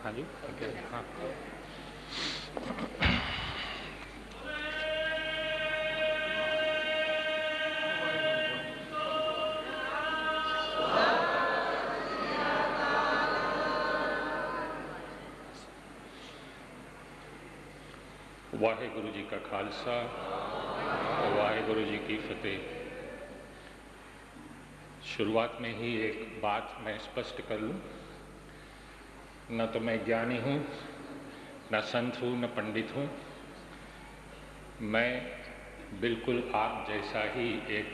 हाँ जी, ओके, हाँ। वाहेगुरु जी का खालसा, वाहेगुरु जी की फतेह। शुरुआत में ही एक बात मैं स्पष्ट कर लूं, न तो मैं ज्ञानी हूं, न संत हूं, न पंडित हूं। मैं बिल्कुल आप जैसा ही एक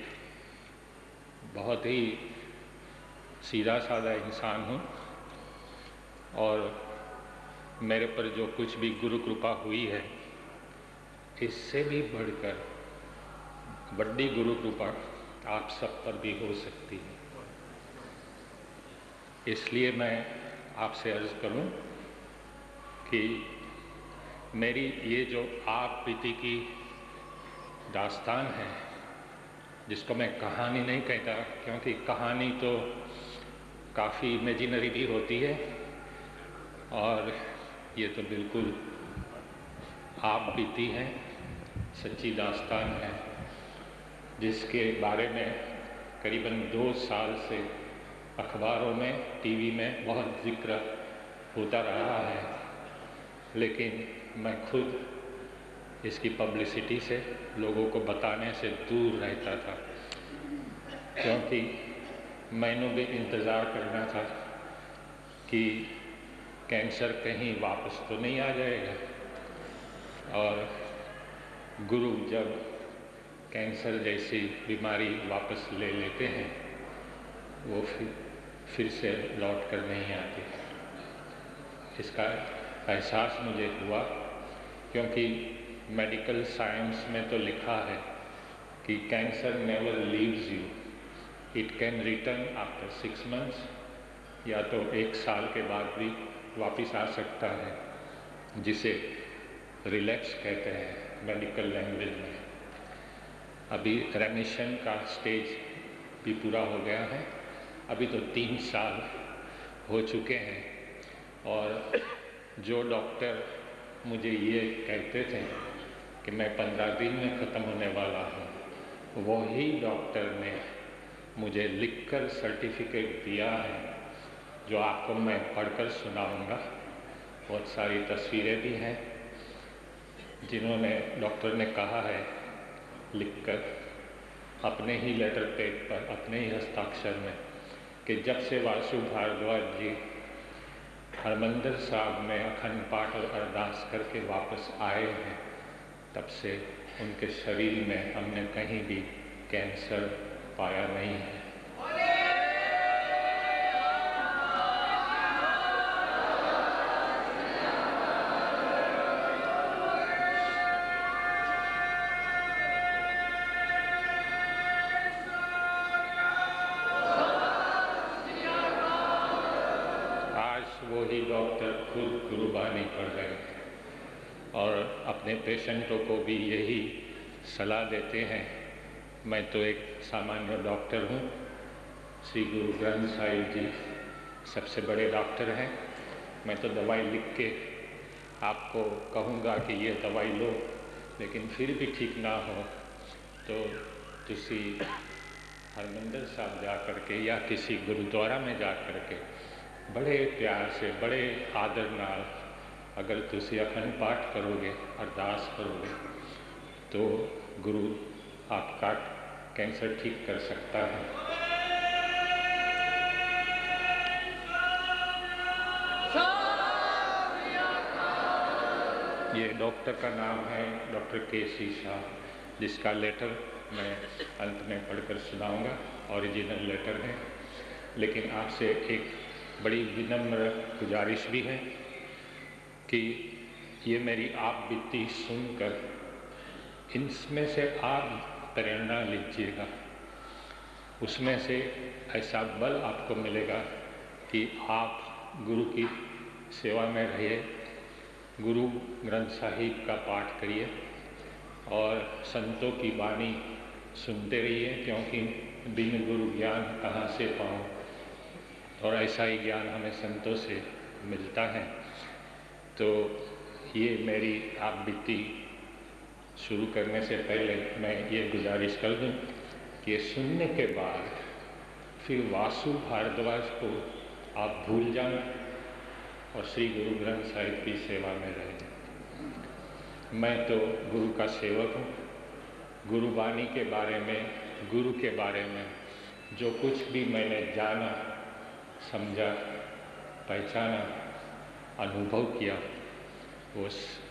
बहुत ही सीधा साधा इंसान हूं, और मेरे पर जो कुछ भी गुरु कृपा हुई है, इससे भी बढ़कर बड़ी गुरु कृपा आप सब पर भी हो सकती है। इसलिए मैं आपसे अर्ज करूं कि मेरी ये जो आप बीती की दास्तान है, जिसको मैं कहानी नहीं कहता, क्योंकि कहानी तो काफ़ी इमेजिनरी भी होती है, और ये तो बिल्कुल आप बीती है, सच्ची दास्तान है, जिसके बारे में करीबन 2 साल से अखबारों में, टीवी में बहुत जिक्र होता रहा है। लेकिन मैं खुद इसकी पब्लिसिटी से, लोगों को बताने से दूर रहता था, क्योंकि मैंने भी इंतज़ार करना था कि कैंसर कहीं वापस तो नहीं आ जाएगा। और गुरु जब कैंसर जैसी बीमारी वापस ले लेते हैं, वो फिर से लौट कर नहीं आती। इसका एहसास मुझे हुआ, क्योंकि मेडिकल साइंस में तो लिखा है कि cancer never leaves you, it can return after 6 months, या तो 1 साल के बाद भी वापस आ सकता है, जिसे रिलैप्स कहते हैं मेडिकल लैंग्वेज में। अभी रेमिशन का स्टेज भी पूरा हो गया है, अभी तो 3 साल हो चुके हैं। और जो डॉक्टर मुझे ये कहते थे कि मैं 15 दिन में ख़त्म होने वाला हूँ, वही डॉक्टर ने मुझे लिखकर सर्टिफिकेट दिया है, जो आपको मैं पढ़कर सुनाऊंगा। बहुत सारी तस्वीरें भी हैं, जिन्होंने डॉक्टर ने कहा है लिखकर अपने ही लेटर पैड पर, अपने ही हस्ताक्षर में, कि जब से वासु भारद्वाज जी हरमंदिर साहब में अखंड पाठ और अरदास करके वापस आए हैं, तब से उनके शरीर में हमने कहीं भी कैंसर पाया नहीं है। वही डॉक्टर खुद गुरुबानी पढ़ रहे हैं और अपने पेशेंटों को भी यही सलाह देते हैं। मैं तो एक सामान्य डॉक्टर हूँ, श्री गुरु ग्रंथ साहिब जी सबसे बड़े डॉक्टर हैं। मैं तो दवाई लिख के आपको कहूँगा कि ये दवाई लो, लेकिन फिर भी ठीक ना हो तो तुसी हरमंदिर साहब जा करके या किसी गुरुद्वारा में जा करके बड़े प्यार से, बड़े आदर नाल अगर तुसी अखंड पाठ करोगे, अरदास करोगे, तो गुरु आपका कैंसर ठीक कर सकता है। ये डॉक्टर का नाम है डॉक्टर के.सी. शाह, जिसका लेटर मैं अंत में पढ़कर सुनाऊंगा। ओरिजिनल लेटर है, लेकिन आपसे एक बड़ी विनम्र गुजारिश भी है कि ये मेरी आप बीती सुनकर इनमें से आप प्रेरणा लीजिएगा। उसमें से ऐसा बल आपको मिलेगा कि आप गुरु की सेवा में रहिए, गुरु ग्रंथ साहिब का पाठ करिए और संतों की वाणी सुनते रहिए, क्योंकि बिन गुरु ज्ञान कहाँ से पाऊँ। और ऐसा ही ज्ञान हमें संतों से मिलता है। तो ये मेरी आप बीती शुरू करने से पहले मैं ये गुजारिश कर दूं कि ये सुनने के बाद फिर वासु भारद्वाज को आप भूल जाएं और श्री गुरु ग्रंथ साहिब की सेवा में रहें। मैं तो गुरु का सेवक हूँ। गुरुवाणी के बारे में, गुरु के बारे में जो कुछ भी मैंने जाना, समझा, पहचाना, अनुभव किया, वो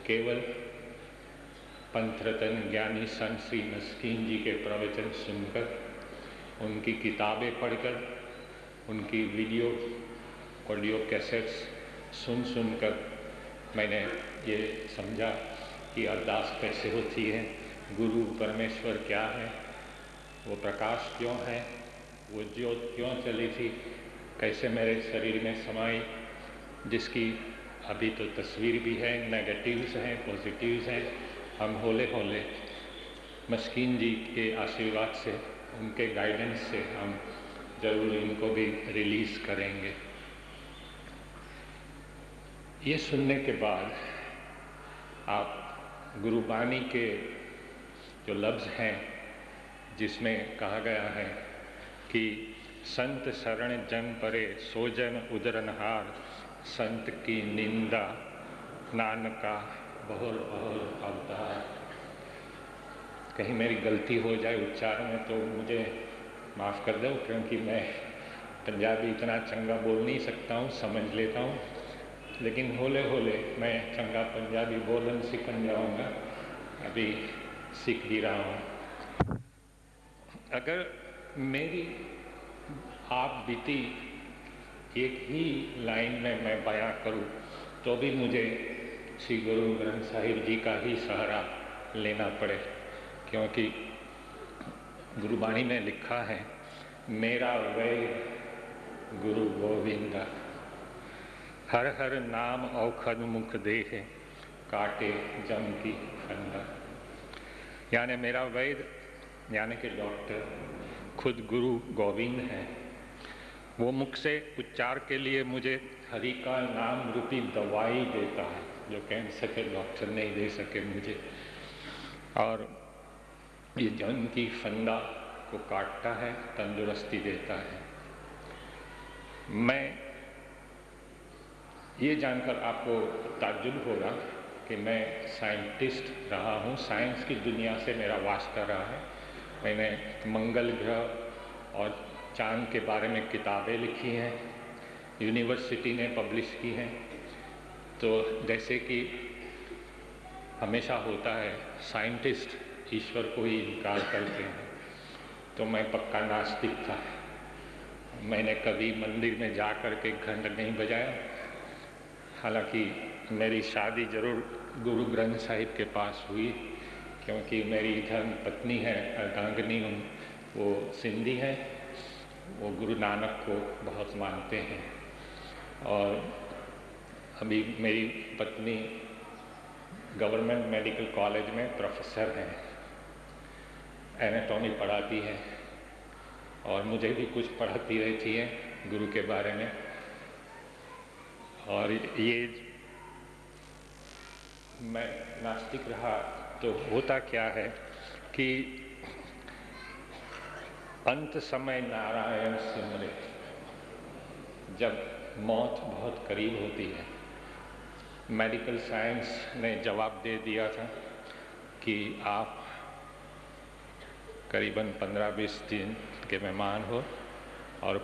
केवल पंथरतन ज्ञानी संत श्री मस्कीन जी के प्रवचन सुनकर, उनकी किताबें पढ़कर, उनकी वीडियो ऑडियो कैसेट्स सुनकर मैंने ये समझा कि अरदास कैसे होती है, गुरु परमेश्वर क्या है, वो प्रकाश क्यों है, वो ज्योत क्यों चली थी, कैसे मेरे शरीर में समाई, जिसकी अभी तो तस्वीर भी है, नेगेटिव्स हैं, पॉजिटिव्स हैं। हम होले होले मस्कीन जी के आशीर्वाद से, उनके गाइडेंस से हम जरूर इनको भी रिलीज़ करेंगे। ये सुनने के बाद आप गुरुवाणी के जो लफ्ज़ हैं जिसमें कहा गया है कि संत शरण जन परे सोजन उदरनहार, संत की निंदा नानका बहुल बहुल अवतार। कहीं मेरी गलती हो जाए उच्चारण में तो मुझे माफ़ कर दो, क्योंकि मैं पंजाबी इतना चंगा बोल नहीं सकता हूँ, समझ लेता हूँ, लेकिन होले होले मैं चंगा पंजाबी बोलन सीखन जाऊँगा, अभी सीख भी रहा हूँ। अगर मेरी आप बीती एक ही लाइन में मैं बयां करूँ तो भी मुझे श्री गुरु ग्रंथ साहिब जी का ही सहारा लेना पड़े, क्योंकि गुरुवाणी में लिखा है, मेरा वैद गुरु गोविंदा, हर हर नाम औखद मुख देह, काटे जम की फंदा। यानी मेरा वैद यानी कि डॉक्टर खुद गुरु गोविंद है। वो मुख से उच्चार के लिए मुझे हरि का नाम रूपी दवाई देता है, जो कैंसर के डॉक्टर नहीं दे सके मुझे, और ये जम की फंदा को काटता है, तंदुरुस्ती देता है। मैं ये जानकर आपको ताज्जुब होगा कि मैं साइंटिस्ट रहा हूँ, साइंस की दुनिया से मेरा वास्ता रहा है। मैंने मंगल ग्रह और चांद के बारे में किताबें लिखी हैं, यूनिवर्सिटी ने पब्लिश की हैं। तो जैसे कि हमेशा होता है, साइंटिस्ट ईश्वर को ही इनकार करते हैं, तो मैं पक्का नास्तिक था। मैंने कभी मंदिर में जा कर के घंट नहीं बजाया। हालांकि मेरी शादी जरूर गुरु ग्रंथ साहिब के पास हुई, क्योंकि मेरी धर्म पत्नी है अर्धांगिनी, वो सिंधी है, वो गुरु नानक को बहुत मानते हैं। और अभी मेरी पत्नी गवर्नमेंट मेडिकल कॉलेज में प्रोफेसर हैं, एनाटॉमी पढ़ाती है, और मुझे भी कुछ पढ़ाती रहती है गुरु के बारे में। और ये मैं नास्तिक रहा तो होता क्या है कि अंत समय नारायण सिमरे, जब मौत बहुत करीब होती है, मेडिकल साइंस ने जवाब दे दिया था कि आप करीबन 15-20 दिन के मेहमान हो और